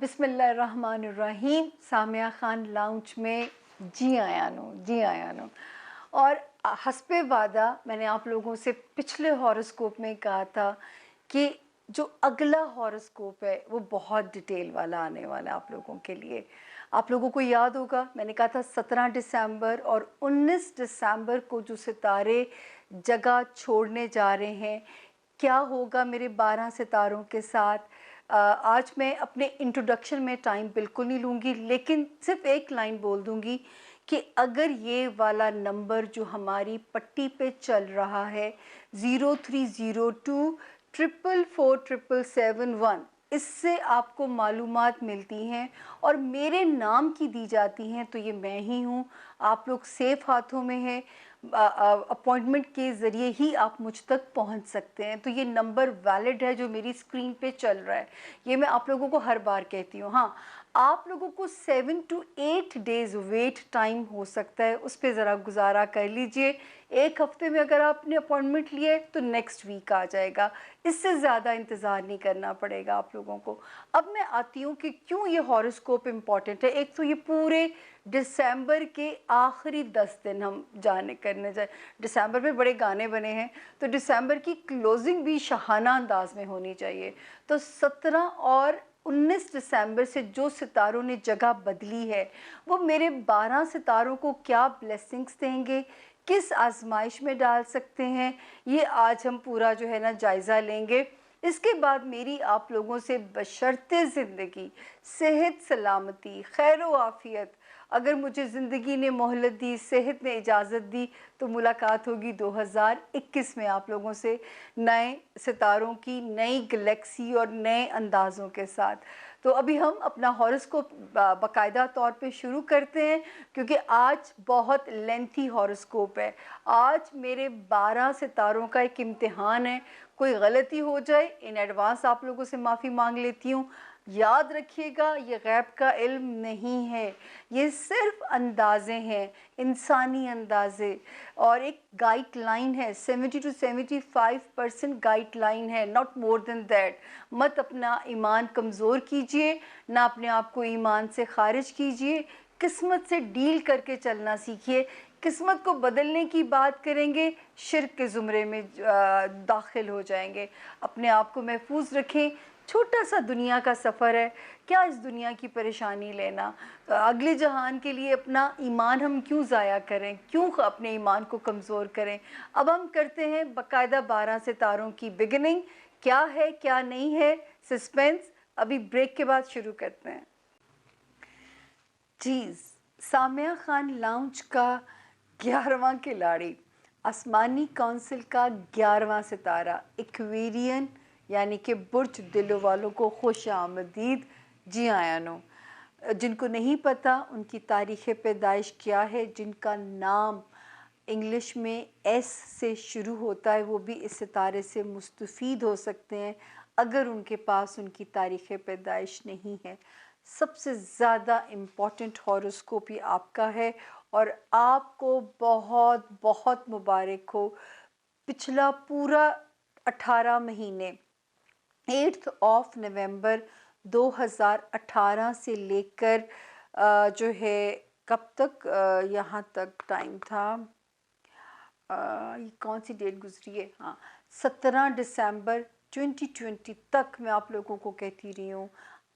बिस्मिल्लाहिर्रहमानिर्रहीम। सामिया खान लाउंज में जी आया नो। और हस्बे वादा मैंने आप लोगों से पिछले हॉरोस्कोप में कहा था कि जो अगला हॉरोस्कोप है वो बहुत डिटेल वाला आने वाला है आप लोगों के लिए। आप लोगों को याद होगा मैंने कहा था 17 दिसंबर और 19 दिसंबर को जो सितारे जगह छोड़ने जा रहे हैं, क्या होगा मेरे 12 सितारों के साथ। आज मैं अपने इंट्रोडक्शन में टाइम बिल्कुल नहीं लूँगी, लेकिन सिर्फ एक लाइन बोल दूँगी कि अगर ये वाला नंबर जो हमारी पट्टी पे चल रहा है 0302 444 777 इससे आपको मालूमात मिलती हैं और मेरे नाम की दी जाती हैं, तो ये मैं ही हूँ। आप लोग सेफ हाथों में हैं। अपॉइंटमेंट के ज़रिए ही आप मुझ तक पहुंच सकते हैं। तो ये नंबर वैलिड है जो मेरी स्क्रीन पे चल रहा है। ये मैं आप लोगों को हर बार कहती हूँ। हाँ, आप लोगों को 7 to 8 डेज़ वेट टाइम हो सकता है, उस पर ज़रा गुजारा कर लीजिए। एक हफ्ते में अगर आपने अपॉइंटमेंट लिया है तो नेक्स्ट वीक आ जाएगा, इससे ज़्यादा इंतज़ार नहीं करना पड़ेगा आप लोगों को। अब मैं आती हूँ कि क्यों ये हॉरोस्कोप इम्पॉर्टेंट है। एक तो ये पूरे दिसंबर के आखिरी 10 दिन हम जाने करने जाए। दिसंबर में बड़े गाने बने हैं, तो दिसंबर की क्लोजिंग भी शाहाना अंदाज में होनी चाहिए। तो 17 और 19 दिसंबर से जो सितारों ने जगह बदली है, वो मेरे 12 सितारों को क्या ब्लेसिंग्स देंगे, किस आजमाइश में डाल सकते हैं, ये आज हम पूरा जो है ना जायज़ा लेंगे। इसके बाद मेरी आप लोगों से बशर्ते ज़िंदगी, सेहत सलामती, खैर व आफ़ियत, अगर मुझे ज़िंदगी ने मोहलत दी, सेहत ने इजाज़त दी, तो मुलाकात होगी 2021 में आप लोगों से, नए सितारों की, नई गैलेक्सी और नए अंदाज़ों के साथ। तो अभी हम अपना हॉरोस्कोप बाकायदा तौर पे शुरू करते हैं, क्योंकि आज बहुत लेंथी हॉरोस्कोप है। आज मेरे 12 सितारों का एक इम्तिहान है। कोई गलती हो जाए इन एडवांस आप लोगों से माफ़ी मांग लेती हूँ। याद रखिएगा, ये गैब का इल्म नहीं है, ये सिर्फ अंदाज़े हैं, इंसानी अंदाज़े, और एक गाइडलाइन है। 70 to 75% गाइडलाइन है, नॉट मोर देन दैट। मत अपना ईमान कमज़ोर कीजिए, ना अपने आप को ईमान से खारिज कीजिए। किस्मत से डील करके चलना सीखिए। किस्मत को बदलने की बात करेंगे, शिर्क के ज़ुमरे में दाखिल हो जाएंगे। अपने आप को महफूज रखें। छोटा सा दुनिया का सफ़र है, क्या इस दुनिया की परेशानी लेना। अगले जहान के लिए अपना ईमान हम क्यों ज़ाया करें, क्यों अपने ईमान को कमज़ोर करें। अब हम करते हैं बाकायदा 12 सितारों की बिगिनिंग। क्या है क्या नहीं है, सस्पेंस अभी ब्रेक के बाद शुरू करते हैं। जी, सामिया खान लाउंज का 11वां खिलाड़ी, आसमानी काउंसिल का 11वां सितारा, इक्वेरियन यानी कि बुर्ज दिलों वालों को खुश आमदीद। जी आया नो। जिनको नहीं पता उनकी तारीख़ पैदाइश क्या है, जिनका नाम इंग्लिश में एस से शुरू होता है, वो भी इस सितारे से मुस्तफ़ीद हो सकते हैं अगर उनके पास उनकी तारीख़ पैदाइश नहीं है। सबसे ज़्यादा इम्पॉर्टेंट हॉरोस्कोप ये आपका है और आपको बहुत बहुत मुबारक हो। पिछला पूरा 18 महीने 8 नवंबर 2018 से लेकर जो है कब तक, यहाँ तक टाइम था, ये कौन सी डेट गुजरी है, हाँ 17 दिसंबर 2020 तक मैं आप लोगों को कहती रही हूँ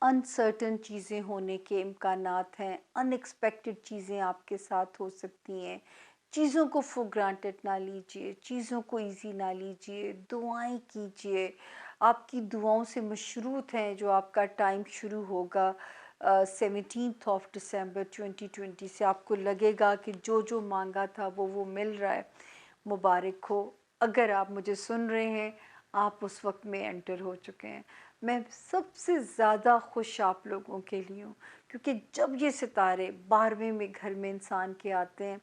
अनसर्टन चीज़ें होने के इम्कानात हैं, अनएक्सपेक्टेड चीज़ें आपके साथ हो सकती हैं। चीज़ों को फॉर ग्रांटेड ना लीजिए, चीज़ों को इजी ना लीजिए, दुआएं कीजिए। आपकी दुआओं से मशरूत हैं जो आपका टाइम शुरू होगा 17 दिसंबर 2020 से। आपको लगेगा कि जो जो मांगा था वो मिल रहा है। मुबारक हो। अगर आप मुझे सुन रहे हैं, आप उस वक्त में एंटर हो चुके हैं। मैं सबसे ज़्यादा खुश आप लोगों के लिए हूँ, क्योंकि जब ये सितारे 12वें में घर में इंसान के आते हैं,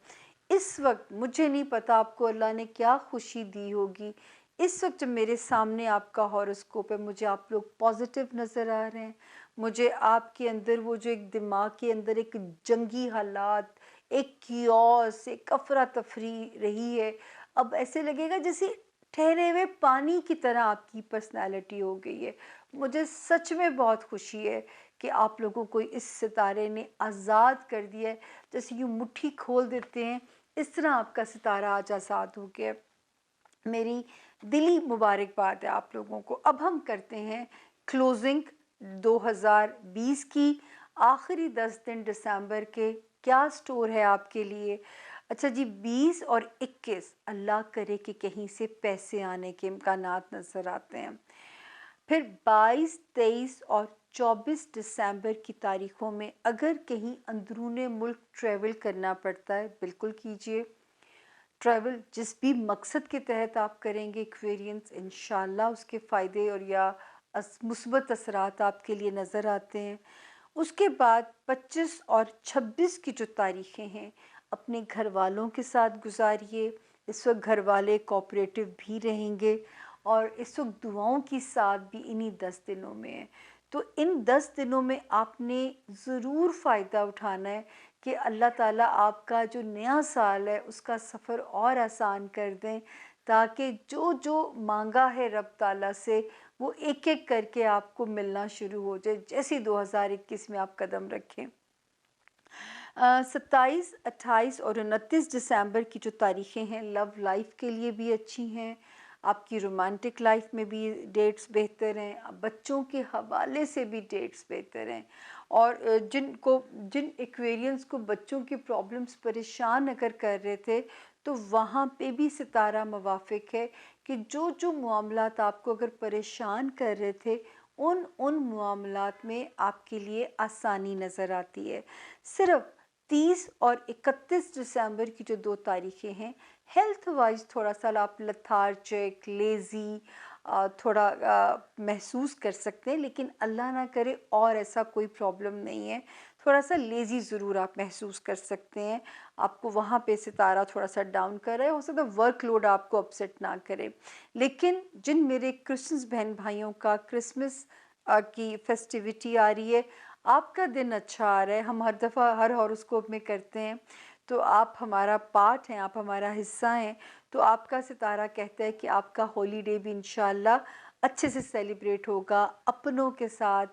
इस वक्त मुझे नहीं पता आपको अल्लाह ने क्या खुशी दी होगी। इस वक्त जब मेरे सामने आपका हॉरोस्कोप है, मुझे आप लोग पॉजिटिव नज़र आ रहे हैं। मुझे आपके अंदर वो जो एक दिमाग के अंदर एक जंगी हालात, एक कियोस, एक अफरा तफरी रही है, अब ऐसे लगेगा जैसे ठहरे हुए पानी की तरह आपकी पर्सनालिटी हो गई है। मुझे सच में बहुत खुशी है कि आप लोगों को इस सितारे ने आज़ाद कर दिया है। जैसे यूँ मुट्ठी खोल देते हैं, इस तरह आपका सितारा आज आज़ाद हो गया। मेरी दिली मुबारकबाद है आप लोगों को। अब हम करते हैं क्लोजिंग 2020 की, आखिरी 10 दिन दिसंबर के क्या स्टोर है आपके लिए। अच्छा जी, 20 और 21 अल्लाह करे कि कहीं से पैसे आने के इम्कानात नज़र आते हैं। फिर 22, 23 और 24 दिसंबर की तारीखों में अगर कहीं अंदरूने मुल्क ट्रैवल करना पड़ता है, बिल्कुल कीजिए। ट्रैवल जिस भी मकसद के तहत आप करेंगे एक्सपीरियंस, इंशाल्लाह उसके फ़ायदे और या मुस्बत असरात आपके लिए नज़र आते हैं। उसके बाद 25 और 26 की जो तारीखें हैं, अपने घर वालों के साथ गुजारिए। इस वक्त घर वाले कोऑपरेटिव भी रहेंगे और इस वक्त दुआओं की साथ भी इन्हीं 10 दिनों में है। तो इन 10 दिनों में आपने ज़रूर फ़ायदा उठाना है कि अल्लाह ताला आपका जो नया साल है उसका सफ़र और आसान कर दें, ताकि जो जो मांगा है रब ताला से वो एक एक करके आपको मिलना शुरू हो जाए, जैसे 2021 में आप कदम रखें। 27, 28 और 29 दिसंबर की जो तारीखें हैं लव लाइफ के लिए भी अच्छी हैं। आपकी रोमांटिक लाइफ में भी डेट्स बेहतर हैं, बच्चों के हवाले से भी डेट्स बेहतर हैं। और जिन एक्वेरियंस को बच्चों की प्रॉब्लम्स परेशान अगर कर रहे थे, तो वहाँ पे भी सितारा मुवाफ़िक है कि जो जो मामलात आपको अगर परेशान कर रहे थे, उन मामलात में आपके लिए आसानी नज़र आती है। सिर्फ 30 और 31 दिसंबर की जो 2 तारीखें हैं, हेल्थ वाइज थोड़ा सा आप लथार्जिक, लेज़ी थोड़ा महसूस कर सकते हैं, लेकिन अल्लाह ना करे और ऐसा कोई प्रॉब्लम नहीं है। थोड़ा सा लेज़ी ज़रूर आप महसूस कर सकते हैं, आपको वहाँ पे सितारा थोड़ा सा डाउन कर रहा है, हो सकता है वर्कलोड आपको अपसेट ना करे। लेकिन जिन मेरे क्रिश्चियंस बहन भाइयों का क्रिसमस की फेस्टिविटी आ रही है, आपका दिन अच्छा आ रहा है, हम हर दफ़ा हर हॉरोस्कोप में करते हैं, तो आप हमारा पार्ट हैं, आप हमारा हिस्सा हैं। तो आपका सितारा कहता है कि आपका हॉलीडे भी इंशाल्लाह अच्छे से सेलिब्रेट होगा, अपनों के साथ,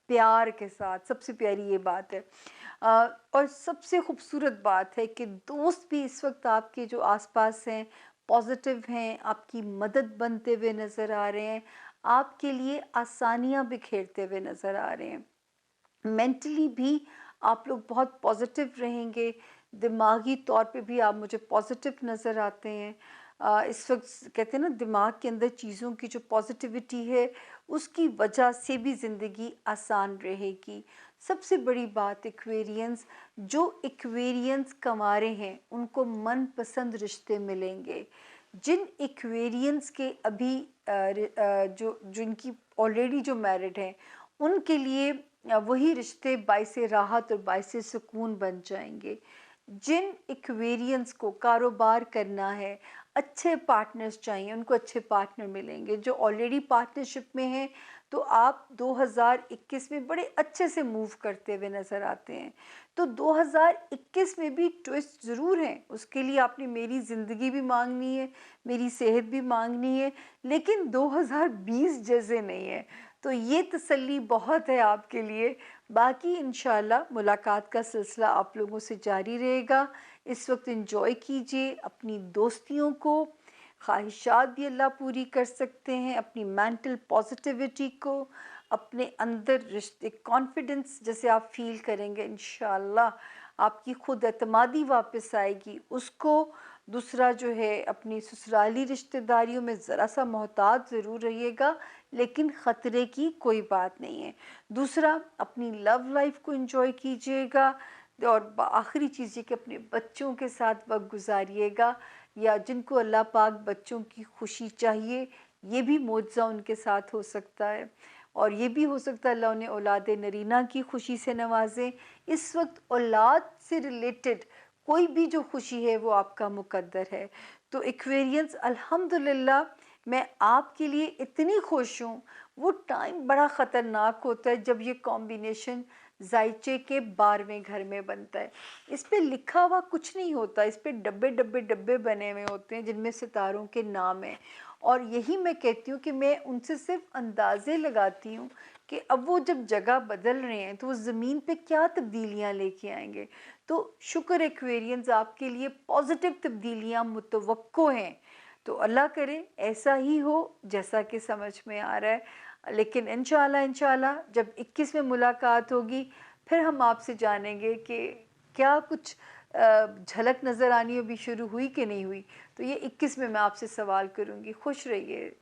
प्यार के साथ। सबसे प्यारी ये बात है। और सबसे खूबसूरत बात है कि दोस्त भी इस वक्त आपके जो आसपास हैं, पॉजिटिव हैं, आपकी मदद बनते हुए नज़र आ रहे हैं, आपके लिए आसानियाँ बिखेरते हुए नज़र आ रहे हैं। मेंटली भी आप लोग बहुत पॉजिटिव रहेंगे, दिमागी तौर पे भी आप मुझे पॉजिटिव नज़र आते हैं। इस वक्त कहते हैं ना, दिमाग के अंदर चीज़ों की जो पॉजिटिविटी है, उसकी वजह से भी ज़िंदगी आसान रहेगी। सबसे बड़ी बात एक्वेरियंस, जो एक्वेरियंस कंवारे हैं उनको मनपसंद रिश्ते मिलेंगे। जिन एक्वेरियंस के अभी जो जिनकी ऑलरेडी जो मैरिड हैं, उनके लिए वही रिश्ते बाइसे राहत और बाइसे सुकून बन जाएंगे। जिन इक्वेरियंस को कारोबार करना है, अच्छे पार्टनर्स चाहिए, उनको अच्छे पार्टनर मिलेंगे। जो ऑलरेडी पार्टनरशिप में हैं, तो आप 2021 में बड़े अच्छे से मूव करते हुए नज़र आते हैं। तो 2021 में भी ट्विस्ट ज़रूर हैं, उसके लिए आपने मेरी ज़िंदगी भी मांगनी है, मेरी सेहत भी मांगनी है, लेकिन 2020 जैसे नहीं है। तो ये तसल्ली बहुत है आपके लिए। बाकी इंशाल्लाह मुलाकात का सिलसिला आप लोगों से जारी रहेगा। इस वक्त एंजॉय कीजिए अपनी दोस्तियों को, ख्वाहिशात भी अल्लाह पूरी कर सकते हैं, अपनी मेंटल पॉजिटिविटी को, अपने अंदर रिश्ते कॉन्फिडेंस जैसे आप फील करेंगे, इंशाल्लाह आपकी खुद एतमादी वापस आएगी उसको। दूसरा जो है, अपनी ससुराली रिश्तेदारियों में ज़रा सा मोहतात ज़रूर रहिएगा, लेकिन ख़तरे की कोई बात नहीं है। दूसरा, अपनी लव लाइफ को एंजॉय कीजिएगा। और आखिरी चीज़ ये कि अपने बच्चों के साथ वक्त गुजारिएगा, या जिनको अल्लाह पाक बच्चों की खुशी चाहिए, ये भी मौजज़ा उनके साथ हो सकता है। और ये भी हो सकता है अल्लाह उन्हें औलाद नरीना की खुशी से नवाजें। इस वक्त औलाद से रिलेटेड कोई भी जो खुशी है वो आपका मुकद्दर है। तो एक्वेरियंस, अल्हम्दुलिल्लाह मैं आपके लिए इतनी खुश हूँ। वो टाइम बड़ा ख़तरनाक होता है जब ये कॉम्बिनेशन जायचे के 12वें घर में बनता है। इस पे लिखा हुआ कुछ नहीं होता, इस पे डब्बे डब्बे डब्बे बने हुए होते हैं जिनमें सितारों के नाम हैं। और यही मैं कहती हूँ कि मैं उनसे सिर्फ अंदाजे लगाती हूँ कि अब वो जब जगह बदल रहे हैं तो वो ज़मीन पे क्या तब्दीलियाँ लेके आएंगे। तो शुक्र एक्वेरियंस आपके लिए पॉजिटिव तब्दीलियाँ मुतवक्को हैं। तो अल्लाह करे ऐसा ही हो जैसा कि समझ में आ रहा है। लेकिन इंशाल्लाह इंशाल्लाह जब 21 में मुलाकात होगी फिर हम आपसे जानेंगे कि क्या कुछ झलक नज़र आनी अभी शुरू हुई कि नहीं हुई। तो ये 21 में मैं आपसे सवाल करूँगी। खुश रहिए।